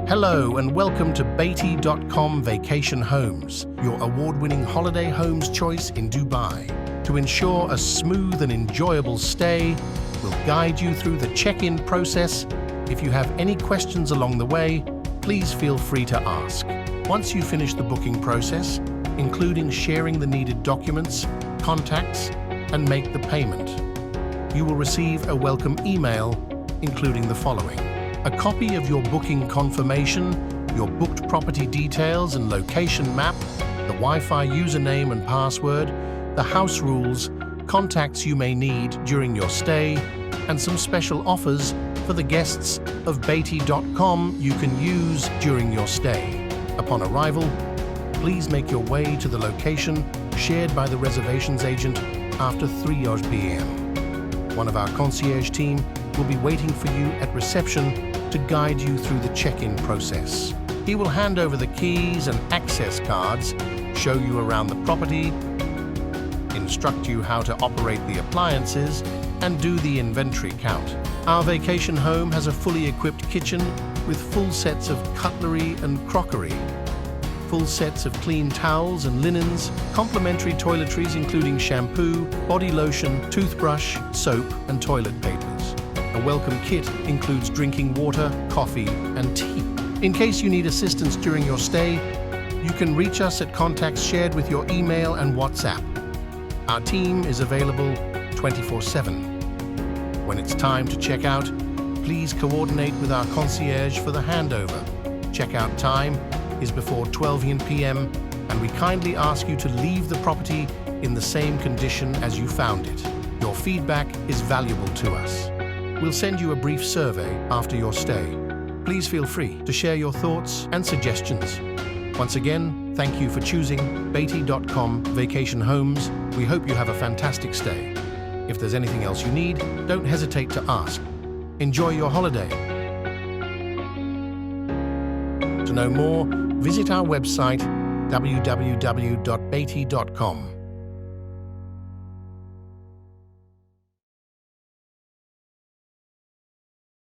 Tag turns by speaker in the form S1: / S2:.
S1: Hello and welcome to Beatty.com Vacation Homes, your award-winning holiday homes choice in Dubai. To ensure a smooth and enjoyable stay, we'll guide you through the check-in process. If you have any questions along the way, please feel free to ask. Once you finish the booking process, including sharing the needed documents, contacts, and make the payment, you will receive a welcome email including the following: a copy of your booking confirmation, your booked property details and location map, the Wi-Fi username and password, the house rules, contacts you may need during your stay, and some special offers for the guests of Beatty.com you can use during your stay. Upon arrival, please make your way to the location shared by the reservations agent after 3 p.m. One of our concierge team will be waiting for you at reception to guide you through the check-in process. He will hand over the keys and access cards, show you around the property, instruct you how to operate the appliances, and do the inventory count. Our vacation home has a fully equipped kitchen with full sets of cutlery and crockery, full sets of clean towels and linens, complimentary toiletries including shampoo, body lotion, toothbrush, soap, and toilet papers. A welcome kit includes drinking water, coffee, and tea. In case you need assistance during your stay, you can reach us at contacts shared with your email and WhatsApp. Our team is available 24/7. When it's time to check out, please coordinate with our concierge for the handover. Checkout time is before 12 p.m. and we kindly ask you to leave the property in the same condition as you found it. Your feedback is valuable to us. We'll send you a brief survey after your stay. Please feel free to share your thoughts and suggestions. Once again, thank you for choosing Beatty.com Vacation Homes. We hope you have a fantastic stay. If there's anything else you need, don't hesitate to ask. Enjoy your holiday. To know more, visit our website www.beatty.com.